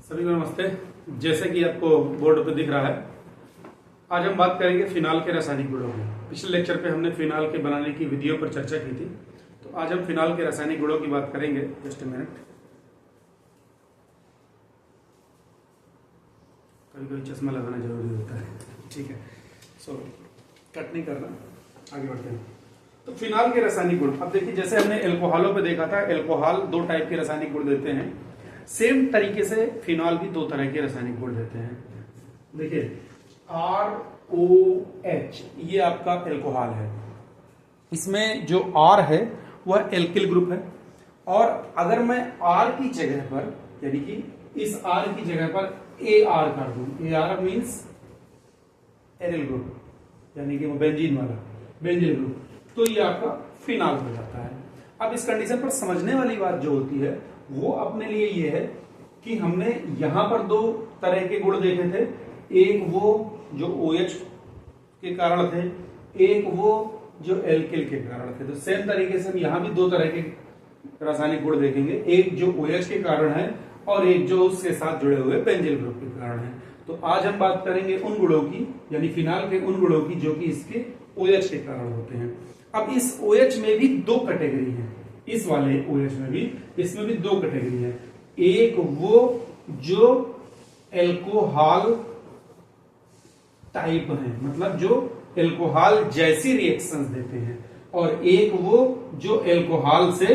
सभी को नमस्ते। जैसे कि आपको बोर्ड पर दिख रहा है, आज हम बात करेंगे फिनाल के रासायनिक गुणों की। पिछले लेक्चर पे हमने फिनाल के बनाने की विधियों पर चर्चा की थी, तो आज हम फिनाल के रासायनिक गुणों की बात करेंगे। Just a minute. कभी कभी चश्मा लगाना जरूरी होता है, ठीक है। सो कट नहीं करना, आगे बढ़ते हैं। तो फिनाल के रासायनिक गुण, अब देखिए जैसे हमने एल्कोहलों पे देखा था, एल्कोहल दो टाइप के रासायनिक गुण देते हैं। सेम तरीके से फिनॉल भी दो तरह के रासायनिक गुण देते हैं। देखिए ROH ये आपका एल्कोहल है, इसमें जो R है वह एल्किल ग्रुप है। और अगर मैं R की जगह पर, यानी कि इस R की जगह पर AR कर दूं, AR मीन्स एरिल ग्रुप, यानी कि वो बेंजीन वाला बेंजीन ग्रुप, तो ये आपका फिनाल हो जाता है। अब इस कंडीशन पर समझने वाली बात जो होती है वो अपने लिए ये है कि हमने यहां पर दो तरह के गुण देखे थे, एक वो जो OH के कारण थे, एक वो जो एल्किल के कारण थे। तो सेम तरीके से हम यहां भी दो तरह के रासायनिक गुण देखेंगे, एक जो OH के कारण है और एक जो उसके साथ जुड़े हुए बेंजीन ग्रुप के कारण है। तो आज हम बात करेंगे उन गुणों की, यानी फिनाल के उन गुणों की जो कि इसके OH के कारण होते हैं। अब इस OH में भी दो कैटेगरी है, इस वाले OH में भी, इसमें भी दो कैटेगरी है। एक वो जो एल्कोहल टाइप है, मतलब जो एल्कोहल जैसी रिएक्शंस देते हैं, और एक वो जो एल्कोहल से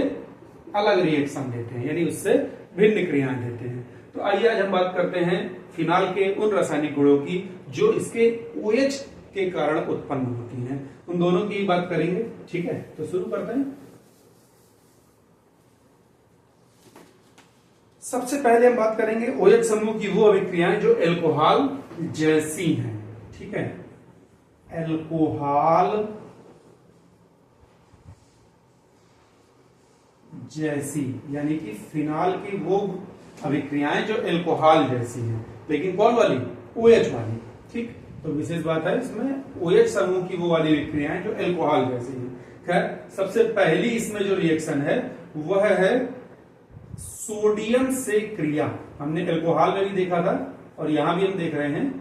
अलग रिएक्शन देते हैं, यानी उससे भिन्न क्रियाएं देते हैं। तो आइए आज हम बात करते हैं फिनाल के उन रासायनिक गुणों की जो इसके OH के कारण उत्पन्न होती हैं। उन दोनों की बात करेंगे, ठीक है। तो शुरू करते हैं। सबसे पहले हम बात करेंगे OH समूह की वो अभिक्रियाएं जो एल्कोहल जैसी हैं, ठीक है। एल्कोहल जैसी, यानी कि फिनाल की वो अभिक्रियाएं जो एल्कोहल जैसी हैं, लेकिन कौन वाली? OH वाली, ठीक। तो विशेष बात है इसमें OH समूह की वो वाली अभिक्रियाएं जो एल्कोहल जैसी हैं। खैर, सबसे पहली इसमें जो रिएक्शन है वह है सोडियम से क्रिया। हमने एल्कोहल में भी देखा था और यहां भी हम देख रहे हैं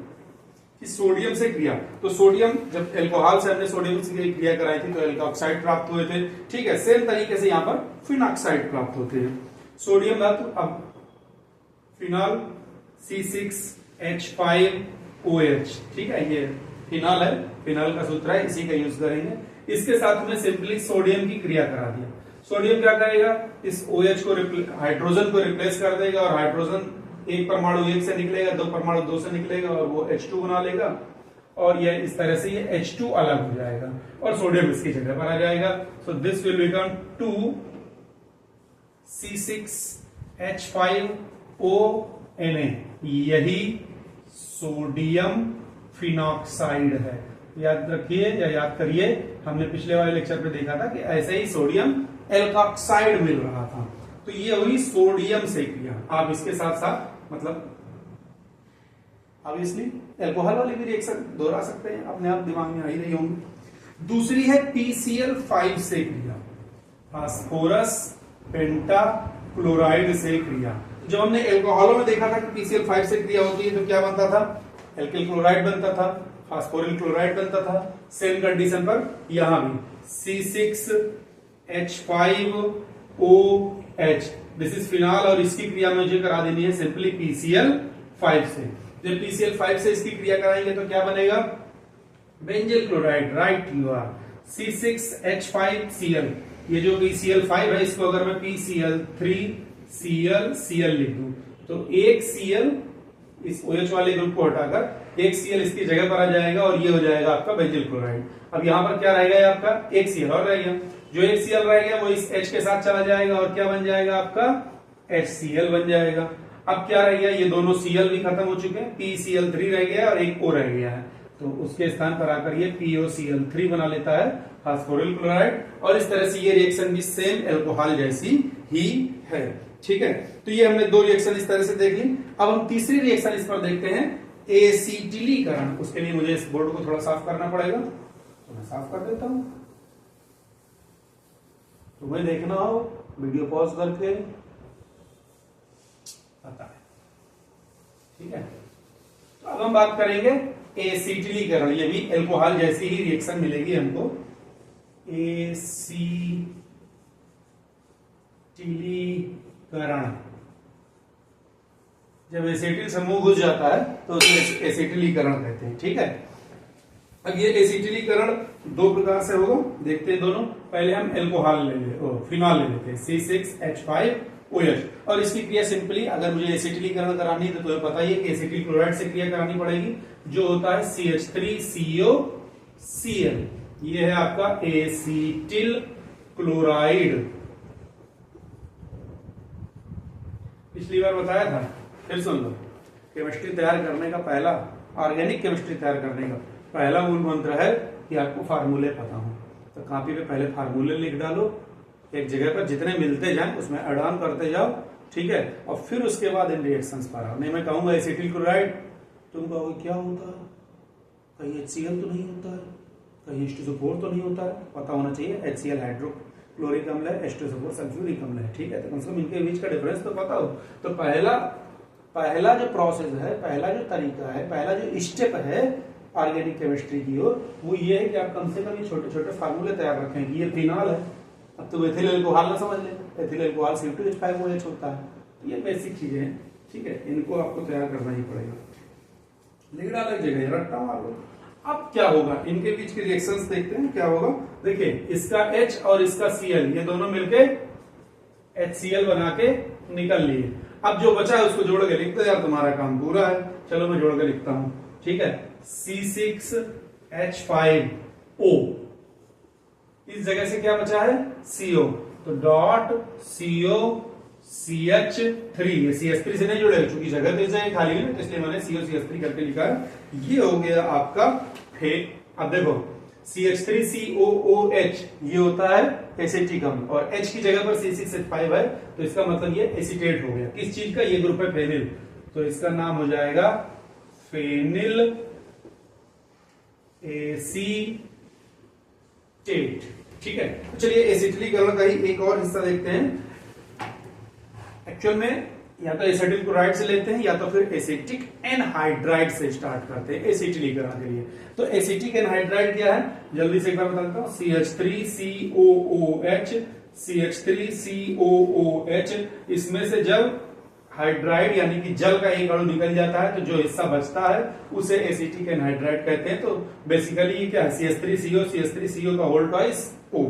कि सोडियम से क्रिया। तो सोडियम, जब एल्कोहल से हमने सोडियम से क्रिया कराई थी तो एल्कोक्साइड प्राप्त हुए थे, ठीक है। सेम तरीके से यहां पर फिनॉक्साइड प्राप्त होते हैं। सोडियम धातु, अब फिनॉल C6H5OH, ठीक है। ये फिनॉल है, फिनॉल का सूत्र है, इसी का यूज करेंगे। इसके साथ में सिंपली सोडियम की क्रिया करा दिया। सोडियम क्या करेगा? इस OH को, हाइड्रोजन को रिप्लेस कर देगा, और हाइड्रोजन एक परमाणु एक से निकलेगा, दो परमाणु दो से निकलेगा, और वो H2 बना लेगा, और ये इस तरह से ये H2 अलग हो जाएगा और सोडियम इसकी जगह पर आ जाएगा। So this will become 2C6H5ONa। यही सोडियम फिनॉक्साइड है। याद रखिए या याद करिए, हमने पिछले वाले लेक्चर पे देखा था कि ऐसे ही सोडियम एल्कोक्साइड मिल रहा था। तो ये हुई सोडियम से क्रिया। आप इसके साथ साथ, मतलब ऑब्वियसली एल्कोहल वाली भी रिएक्शन दोहरा सकते हैं, अपने आप दिमाग में आ ही रही होंगी। दूसरी है PCl5 से क्रिया, फास्फोरस पेंटाक्लोराइड से क्रिया। जब हमने एल्कोहलों में देखा था कि PCl5 से क्रिया होती है तो क्या बनता था? एल्किल क्लोराइड बनता था, फास्फोरिल क्लोराइड बनता था। सेम कंडीशन पर यहां भी C6H5OH, दिस इज फिनाल, और इसकी क्रिया मुझे करा देनी है सिंपली PCl5 से। जब PCl5 से इसकी क्रिया कराएंगे तो क्या बनेगा? Benzyl chloride, right you are. C6H5Cl, ये जो PCl5 है इसको अगर मैं PCl3Cl लिख दूं तो एक Cl इस OH वाले ग्रुप को हटाकर एक Cl इसकी जगह पर आ जाएगा, और ये हो जाएगा आपका बेंजील क्लोराइड। अब यहां पर क्या रह गया आपका? एक Cl और रह गया। जो एक Cl रह गया वो इस H के साथ चला जाएगा, और क्या बन जाएगा आपका? HCl बन जाएगा। अब क्या रह गया? ये दोनों Cl भी खत्म हो चुके हैं, PCl3 रह गया और एक O रह गया है, तो उसके स्थान पर आकर ये POCl3 बना लेता है, फास्फोरिल क्लोराइड। और इस तरह से ये रिएक्शन भी सेम एल्कोहल जैसी ही है, ठीक है। तो ये हमने दो रिएक्शन इस तरह से देख ली। अब हम तीसरी रिएक्शन इस पर देखते हैं, एसिटिलीकरण। उसके लिए मुझे इस बोर्ड को थोड़ा साफ करना पड़ेगा, तो मैं साफ कर देता हूं। तुम्हें देखना हो वीडियो पॉज करके आता है। ठीक है। तो अब हम बात करेंगे एसिटिलीकरण, ये भी एल्कोहल जैसी ही रिएक्शन मिलेगी हमको। एसिटिलीकरण, जब एसिटिल समूह घुस जाता है तो उसे एसिटिलीकरण कहते हैं। ठीक है। अब ये एसिटिलीकरण दो प्रकार से होगा, देखते हैं दोनों। पहले हम एल्कोहल फिनॉल ले लेते हैं, C6H5OH, और इसकी क्रिया सिंपली, अगर मुझे एसिटिलीकरण करानी है तो तुम्हें पता ही है कि एसिटिल क्लोराइड से क्रिया करानी पड़ेगी, जो होता है CH3COCl। ये है आपका एसिटिल क्लोराइड। पिछली बार बताया था, फिर सुन लो। केमिस्ट्री तैयार करने का पहला, ऑर्गेनिक केमिस्ट्री तैयार करने का पहला मूल मंत्र है कि आपको फार्मूले पता हो। तो कॉपी पे पहले फार्मूले लिख डालो, एक जगह पर जितने मिलते जाएं उसमें ऐड ऑन करते जाओ। ठीक है। और फिर उसके बाद इन रिएक्शंस पर आओ। नहीं मैं कहूंगा एसिटिल क्लोराइड, तुम कहोगे क्या होता है, कहीं HCl तो नहीं होता है, कहीं H2SO4 तो नहीं होता है। पता होना चाहिए HCl हाइड्रोक्लोरिक अम्ल है, H2SO4 सल्फ्यूरिक अम्ल है। ठीक है। तो कम से कम इनके बीच का डिफरेंस तो पता हो। तो पहला जो प्रोसेस है, पहला जो तरीका है, पहला जो स्टेप है ऑर्गेनिक केमिस्ट्री की ओर, वो ये है कि आप कम से कम ये छोटे छोटे फार्मूले तैयार रखें कि ये फिनॉल है। अब तो एथिल एल्कोहल ना समझ लें, एथिल एल्कोहल C2H5OH होता है। तो ये बेसिक चीजें हैं। ठीक है। इनको आपको तैयार करना ही पड़ेगा। लिख डालो एक जगह, रट्टा मार लो। अब क्या होगा, इनके बीच के रिएक्शंस देखते हैं क्या होगा। देखिए इसका H और इसका Cl, ये दोनों मिलके HCl बना के निकल लिए। अब जो बचा है उसको जोड़ के लिखते यार, तुम्हारा काम पूरा है। चलो मैं जोड़ के लिखता हूं। ठीक है। C6H5O, इस जगह से क्या बचा है CO, तो डॉट COCH3, ये CH3 से नहीं जुड़ेगा क्योंकि जगह तो इस जगह खाली है ना, इसलिए मैंने COCH3 करके लिखा है। ये हो गया आपका अब देखो CH3COOH, ये होता है एसिटिक अम्ल, और H की जगह पर C6H5 है, तो इसका मतलब ये एसिटेट हो गया। किस चीज का, ये ग्रुप है फेनिल, तो इसका नाम हो जाएगा फेनिल एसीटेट। ठीक है। तो चलिए एसिटिलीकरण का ही एक और हिस्सा देखते हैं। एक्चुअल में या तो एसिटिल क्लोराइड से लेते हैं या तो फिर एसिटिक एनहाइड्राइड से स्टार्ट करते हैं एसिटिलीकरण के लिए। तो एसिटिक एनहाइड्राइड क्या है, जल्दी से एक बार बता देता हूं। CH3COOH, CH3COOH, इसमें से जब हाइड्राइड यानी कि जल का एक अणु निकल जाता है तो जो हिस्सा बचता है उसे एसिटिक एनहाइड्राइड कहते हैं। तो बेसिकली ये क्या है, CH3CO का होल ट्वाइस O।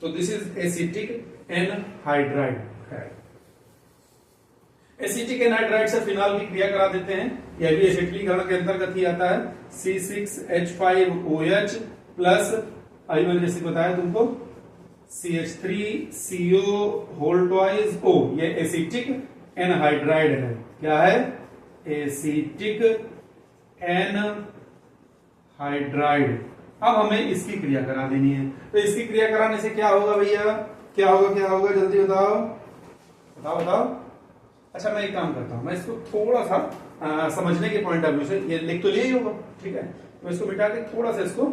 तो दिस इज एसिटिक एनहाइड्राइड है। एसिटिक एनहाइड्राइड से फिनॉल की क्रिया करा देते हैं, यह भी एसिटिलीकरण के अंतर्गत ही आता है। C6H5OH प्लस, अभी मैंने जैसे बताया तुमको, CH3CO होल ट्वाइस O, ये एसिटिक एनहाइड्राइड है। क्या है, एसिटिक एनहाइड्राइड। अब हमें इसकी क्रिया करा देनी है। तो इसकी क्रिया कराने से क्या होगा भैया, क्या होगा जल्दी बताओ। अच्छा मैं एक काम करता हूं, मैं इसको थोड़ा सा समझने के पॉइंट ऑफ व्यू से, ये लिख तो लिया ही होगा, ठीक है, मैं इसको मिटा के थोड़ा सा इसको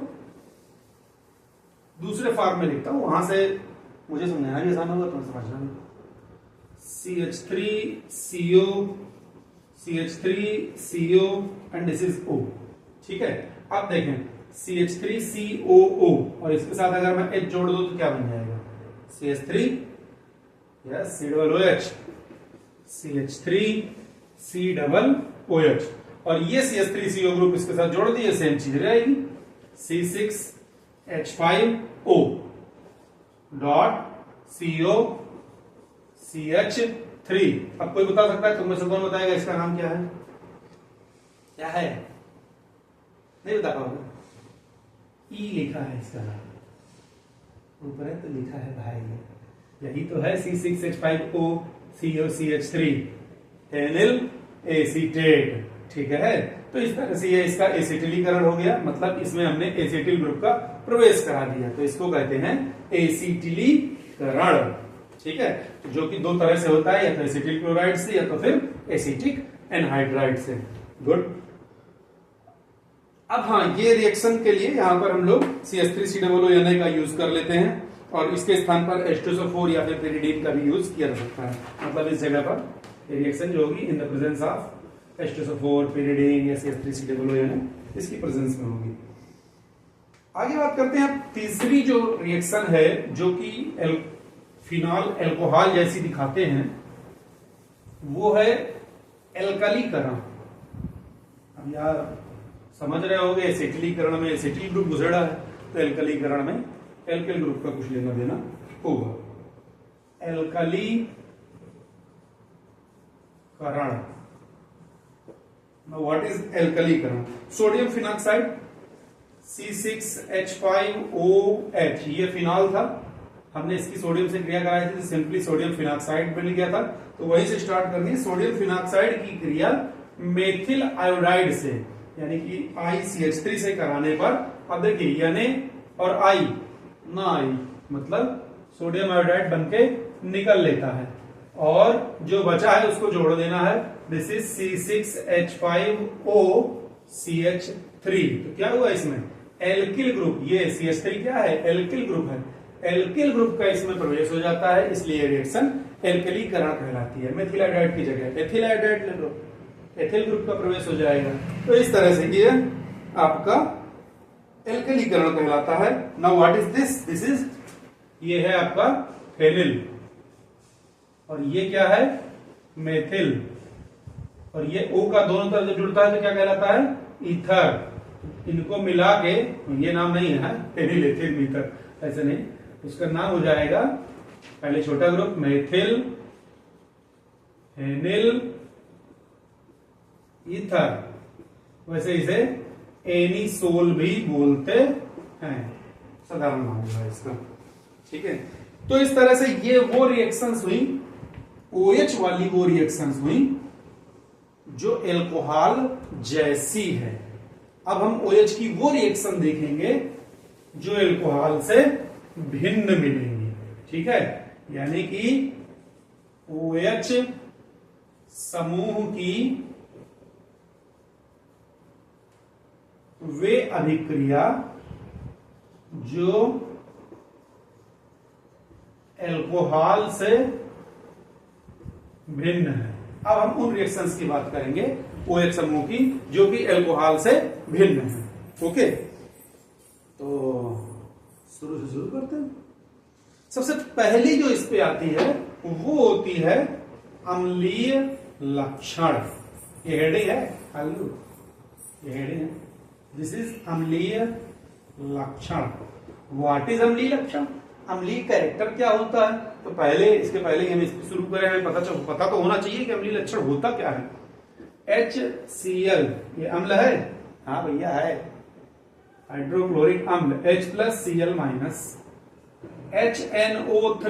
दूसरे फॉर्म में लिखता हूं, वहां से मुझे समझना भी आसान होगा, तुम्हें समझना भी। CH3CO and this is O। ठीक है। अब देखें CH3COO और इसके साथ अगर मैं H जोड़ दूं तो क्या बन जाएगा, CH3 यस COOH, CH3COOH, और ये CH3CO ग्रुप इसके साथ जोड़ दिए, सेम चीज रहेगी, C6H5O डॉट COCH3। अब कोई बता सकता है, तुम में से कौन बताएगा इसका नाम क्या है, क्या है, नहीं बता पाओगे। ई लिखा है इसका नाम, ऊपर है तो लिखा है भाई, यही तो है C6H5O COCH3 एनिल एसीटेट। ठीक है। तो इस तरह से ये इसका एसिटिलीकरण हो गया, मतलब इसमें हमने एसिटिल ग्रुप का प्रवेश करा दिया, तो इसको कहते हैं एसिटिलीकरण। ठीक है। तो जो कि दो तरह से होता है, या तो एसिटिल क्लोराइड से या तो फिर एसिटिक एनहाइड्राइड से। गुड। अब हाँ, ये रिएक्शन के लिए यहां पर हम लोग CH3COO का यूज कर लेते हैं, और इसके स्थान पर H2SO4 या फिर पेरिडीन का भी यूज किया जा सकता है। मतलब इस जगह पर रिएक्शन जो होगी in the presence of H2SO4 pyridine या CH3COO यानी इसकी प्रेजेंस में होगी। आगे बात करते हैं तीसरी जो रिएक्शन है जो कि फिनॉल एल्कोहल जैसी दिखाते हैं, वो है एल्कलीकरण। अब यार समझ रहे होंगे एसिटिलीकरण में एसिटिल ग्रुप गुजरा है, तो एल्कलीकरण में एल्किल ग्रुप का कुछ लेना देना होगा। एल्कलीकरण, व्हाट इज एल्कलीकरण? सोडियम फिनॉक्साइड C6H5OH, ये फिनॉल था, हमने इसकी सोडियम से क्रिया कराई थी तो सिंपली सोडियम फिनॉक्साइड मिल गया था, तो वहीं से स्टार्ट करनी है। सोडियम फिनॉक्साइड की क्रिया मेथिल आयोडाइड से यानी कि ICH3 से कराने पर, अब देखिए यानी और आई ना आई मतलब सोडियम आयोडाइड बनके निकल लेता है और जो बचा है उसको जोड़ देना है। This is C6H5OCH3। तो क्या हुआ इसमें? एल्किल ग्रुप, ये CH3 क्या है? एल्किल ग्रुप है। एल्किल ग्रुप का इसमें प्रवेश हो जाता है, इसलिए रिएक्शन एल्कलीकरण कहलाती है। मेथिल आयोडाइड की जगह एथिल आयोडाइड ले लो, एथिल ग्रुप का प्रवेश हो जाएगा। तो इस तरह से ये आपका एल्कलीकरण कहलाता है। Now what is this? This is, ये है आपका फेनिल और ये क्या है? मेथिल। और ये O का दोनों तरफ जब जुड़ता है तो क्या कहलाता है? ईथर। इनको मिला के, ये नाम नहीं है फेनिल एथिल मीथर, ऐसे नहीं, उसका नाम हो जाएगा पहले छोटा ग्रुप मेथिल फेनिल ईथर। वैसे इसे एनिसोल भी बोलते हैं, साधारण नाम है इसका, ठीक है। तो इस तरह से ये वो रिएक्शंस हुई, OH वाली वो रिएक्शंस हुई जो एल्कोहल जैसी है। अब हम OH की वो रिएक्शन देखेंगे जो एल्कोहल से भिन्न मिलेंगी, ठीक है। यानी कि OH समूह की वे अभिक्रिया जो एल्कोहल से भिन्न है। अब हम उन रिएक्शंस की बात करेंगे OH समूह की जो कि एल्कोहल से भिन्न है। ओके, तो शुरू से शुरू करते हैं। सबसे पहली जो इस पे आती है वो होती है अम्लीय लक्षण। ये हेडिंग है, हेलो, ये हेडिंग है। दिस इज अम्लीय लक्षण। व्हाट इज अम्लीय लक्षण? अम्लीय कैरेक्टर क्या होता है? तो पहले, इसके पहले हम इसको शुरू करें, हमें पता तो होना चाहिए कि अम्लीय लक्षण होता क्या है। HCl ये अम्ल है, हाँ भैया है, हाइड्रोक्लोरिक अम्ल H+Cl-, HNO3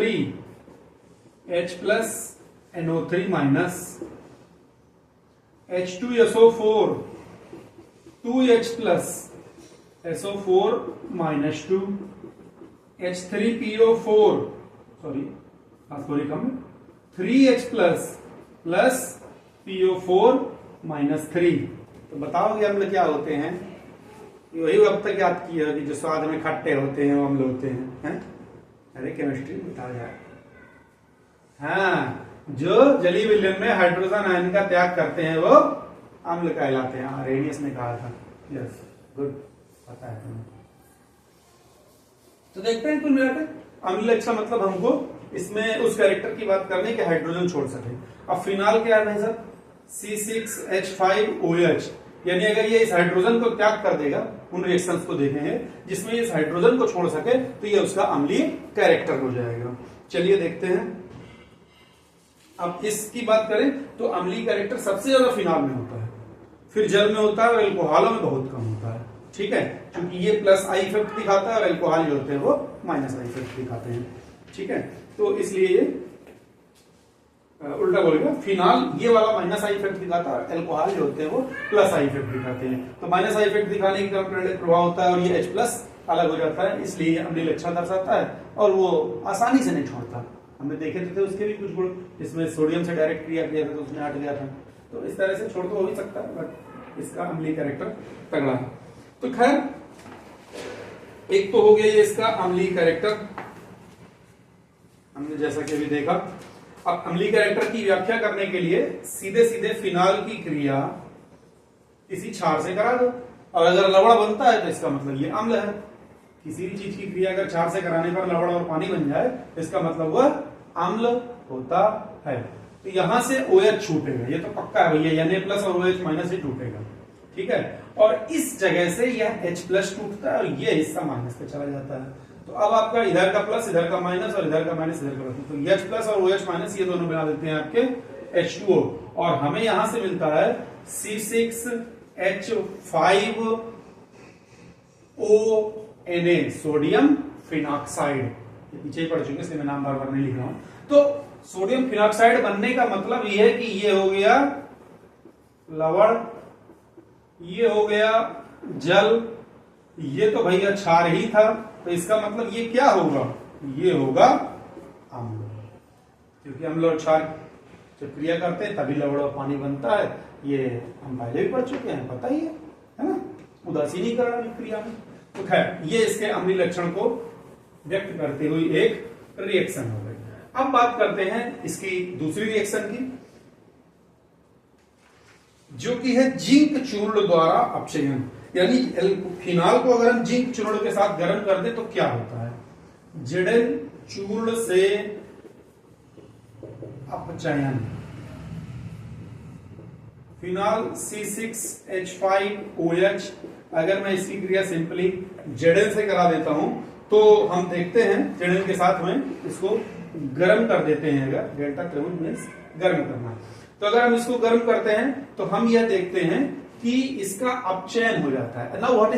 H+NO3-, H2SO4 2H+, SO4-2, H3PO4 sorry कम 3H+ प्लस PO4-3। तो बताओगे अम्ल क्या होते हैं? वही अब तक याद किया कि जो स्वाद में खट्टे होते हैं वो अम्ल होते हैं? अरे केमिस्ट्री बता यार। हाँ, जो जलीय विलयन में हाइड्रोजन आयन का त्याग करते हैं वो अम्ल कहलाते हैं। आरेनियस ने कहा था। यस, गुड, पता है तुम्हें। तो देखते हैं कुल मिलाकर अम्ल अच्छा मतलब हमको इसमें उस कैरेक्टर की बात करनी कि हाइड्रोजन छोड़ सके। अब फिनाल क्या है सर? C6H5OH, यानी अगर ये इस हाइड्रोजन को त्याग कर देगा, उन रिएक्शंस को देखेंगे जिसमें इस हाइड्रोजन को छोड़ सके, तो ये उसका अम्लीय कैरेक्टर हो जाएगा। चलिए देखते हैं। अब इसकी बात करें तो अम्लीय कैरेक्टर सबसे ज्यादा फिनाल में होता है, फिर जल में होता है और एल्कोहलों में बहुत कम होता है, ठीक है, क्योंकि ये प्लस आई इफेक्ट दिखाता है और एल्कोहल जो होते हैं वो माइनस आई इफेक्ट दिखाते हैं, ठीक है। तो इसलिए ये उल्टा बोलेगा, फिनाल ये वाला माइनस आई इफेक्ट दिखाता है और एल्कोहल जो होते हैं वो प्लस आई इफेक्ट दिखाते हैं। तो माइनस आई इफेक्ट दिखाने की तरफ प्रभाव होता है और ये H+ अलग हो जाता है, इसलिए अम्लीय लक्षण दर्शाता है और वो आसानी से नहीं छोड़ता। हमने देखे थे उसके भी कुछ गुण, जिसमें सोडियम से डायरेक्ट क्रिया किया था तो उसमें हट गया था। तो इस तरह से छोड़ तो हो ही सकता है, बट इसका अम्लीय कैरेक्टर तगड़ा है। तो खैर, एक तो हो गया ये इसका अम्लीय कैरेक्टर, हमने जैसा कि अभी देखा। अब अम्लीय कैरेक्टर की व्याख्या करने के लिए सीधे सीधे फिनाल की क्रिया किसी क्षार से करा दो, और अगर लवण बनता है तो इसका मतलब ये अम्ल है। किसी भी चीज की क्रिया अगर क्षार से कराने पर लवण और पानी बन जाए तो इसका मतलब वह अम्ल होता है। तो यहां से OH छूटेगा, ये तो पक्का है भैया, Na+ और OH- ही टूटेगा, ठीक है। और इस जगह से यह H+ टूटता है और ये हिस्सा माइनस पे चला जाता है। तो अब आपका इधर का प्लस, इधर का माइनस, और इधर का माइनस, इधर का प्लस, तो H+ और OH- ये दोनों बना देते हैं आपके H2O, और हमें यहां से मिलता है C6H5ONa, सोडियम फिनॉक्साइड। पीछे ही पढ़ चुके इसलिए मैं नाम बार बार नहीं लिख रहा हूं। तो सोडियम फिनॉक्साइड बनने का मतलब यह है कि ये हो गया लवण, ये हो गया जल, ये तो भैया क्षार ही था, तो इसका मतलब ये क्या होगा, ये होगा अम्ल, क्योंकि अम्ल और क्षार जब क्रिया करते हैं तभी लवण और पानी बनता है। ये हम पहले भी पढ़ चुके हैं, पता ही है ना, उदासीनीकरण क्रिया में। तो खैर ये इसके अम्लीय लक्षण को व्यक्त करते हुए एक रिएक्शन हो गई। अब बात करते हैं इसकी दूसरी रिएक्शन की, जो कि है जिंक चूर्ण द्वारा अपचयन। यानी फिनाल को अगर हम जिंक चूर्ण के साथ गर्म कर दें तो क्या होता है, Zn चूर्ण से अपचयन। फिनाल C6H5OH, अगर मैं इसकी क्रिया सिंपली Zn से करा देता हूं तो हम देखते हैं Zn के साथ में इसको गर्म कर देते हैं। अगर डेल्टा ट्रिब्यूट मींस गर्म करना, तो अगर हम इसको गर्म करते हैं तो हम यह देखते हैं कि इसका अपचयन हो जाता है। नाउ व्हाट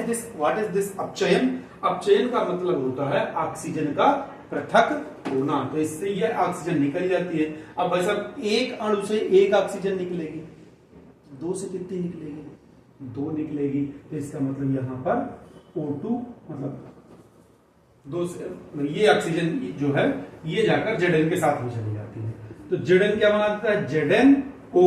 इज दिस अपचयन? अपचयन का मतलब होता है ऑक्सीजन का पृथक होना। तो इससे यह ऑक्सीजन निकल जाती है। अब भाई साहब एक अणु से एक ऑक्सीजन निकलेगी, दो से कितनी निकलेगी, दो निकलेगी, तो इसका मतलब यहां पर O2 मतलब दो से ये ऑक्सीजन जो है ये जाकर Zn के साथ में चली जाती है। तो Zn क्या बनाता है, ZnO।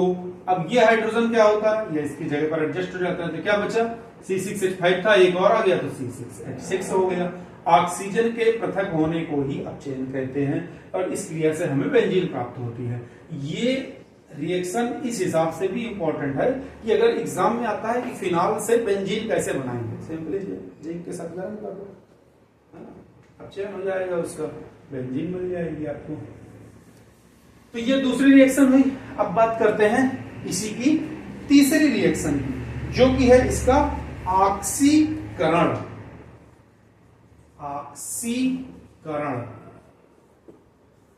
अब ये हाइड्रोजन क्या होता है, ये इसकी जगह पर एडजस्ट हो जाता है, तो क्या बचा, C6H5 था, एक और आ गया तो C6H6 हो गया। ऑक्सीजन के पृथक होने को ही अपचयन कहते हैं, और इस क्रिया से हमें बेंजीन प्राप्त होती है। ये रिएक्शन इस हिसाब से भी इंपॉर्टेंट है कि अगर एग्जाम में आता है कि फिनाल से बेंजीन कैसे बनाएंगे, सिंपली जिंक के साथ गर्म कर दो, अपचयन हो जाएगा, उसका बेंजीन मिल जाएगी आपको। तो ये दूसरी रिएक्शन हुई। अब बात करते हैं इसी की तीसरी रिएक्शन की, जो कि है इसका ऑक्सीकरण। ऑक्सीकरण,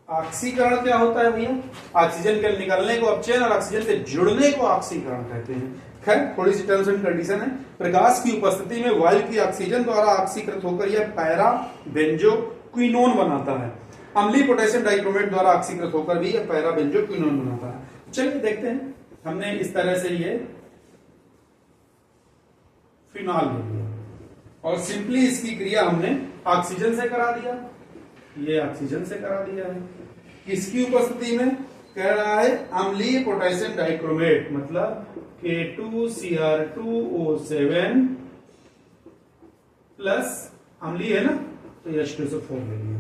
ऑक्सीकरण क्या होता है भैया, ऑक्सीजन के निकलने को अपचयन और ऑक्सीजन के जुड़ने को ऑक्सीकरण कहते हैं। खैर थोड़ी सी टर्म्स एंड कंडीशन है। प्रकाश की उपस्थिति में वायु की ऑक्सीजन द्वारा ऑक्सीकृत होकर यह पैरा बेंजोक्विनोन बनाता है। अम्लीय पोटेशियम डाइक्रोमेट द्वारा ऑक्सीकृत होकर भी यह पैरा बेंजोक्विनोन बनाता है। चलिए देखते हैं, हमने इस तरह से ये फिनाल ले लिया और सिंपली इसकी क्रिया हमने ऑक्सीजन से करा दिया, ये ऑक्सीजन से करा दिया है। किसकी उपस्थिति में कह रहा है, अम्लीय पोटेशियम डाइक्रोमेट, मतलब K2Cr2O7 प्लस अम्लीय है ना, तो H2SO4 ले लिया।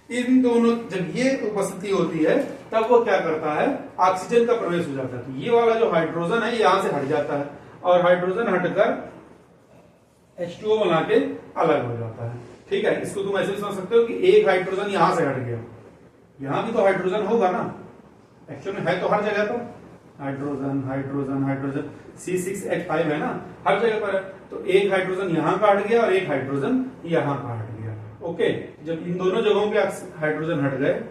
इन दोनों जब ये उपस्थिति होती है तब वो क्या करता है, ऑक्सीजन का प्रवेश हो जाता है। तो ये वाला जो हाइड्रोजन है यहां से हट जाता है और हाइड्रोजन हटकर H2O बना के अलग हो जाता है। ठीक है, इसको तुम ऐसे भी समझ सकते हो कि एक हाइड्रोजन यहां से हट गया, यहां भी तो हाइड्रोजन होगा ना, एक्चुअली है तो हर जगह पर हाइड्रोजन हाइड्रोजन हाइड्रोजन, C6H5 है ना, हर जगह पर है। तो एक हाइड्रोजन यहां का हट गया और एक हाइड्रोजन यहां का हट गया। ओके, जब इन दोनों जगहों के हाइड्रोजन हट गए,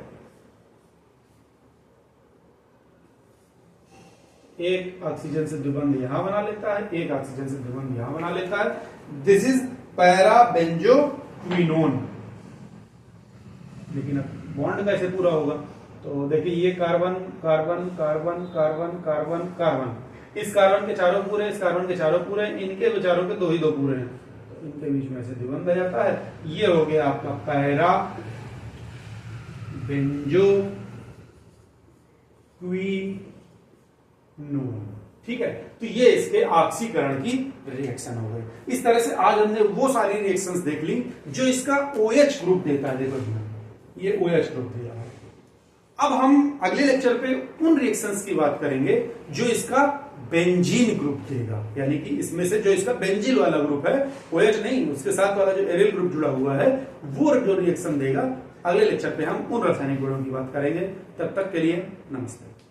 एक ऑक्सीजन से द्विबंध यहां बना लेता है, एक ऑक्सीजन से द्विबंध यहां बना लेता है। This is para benzoquinone. लेकिन अब बॉन्ड कैसे पूरा होगा, तो देखिए ये carbon carbon carbon carbon carbon carbon, इस कार्बन के चारों पूरे, इस कार्बन के चारों पूरे, इनके विचारों के दो ही दो पूरे हैं, तो इनके बीच में से द्विबंध आ जाता है। ये हो गया आपका पैरा बेंजोक्विनोन। ठीक है, तो ये इसके ऑक्सीकरण की रिएक्शन हो गई। इस तरह से आज हमने वो सारी रिएक्शंस देख ली जो इसका OH ग्रुप देता है। देखो ये OH ग्रुप दिया है। अब हम अगले लेक्चर पे उन रिएक्शंस की बात करेंगे जो इसका बेंजीन ग्रुप देगा, यानी कि इसमें से जो इसका बेंजीन वाला ग्रुप है, OH नहीं, उसके साथ वाला जो एरियल ग्रुप जुड़ा हुआ है, वो जो रिएक्शन देगा। अगले लेक्चर पे हम उन रासायनिक गुणों की बात करेंगे। तब तक के लिए नमस्ते।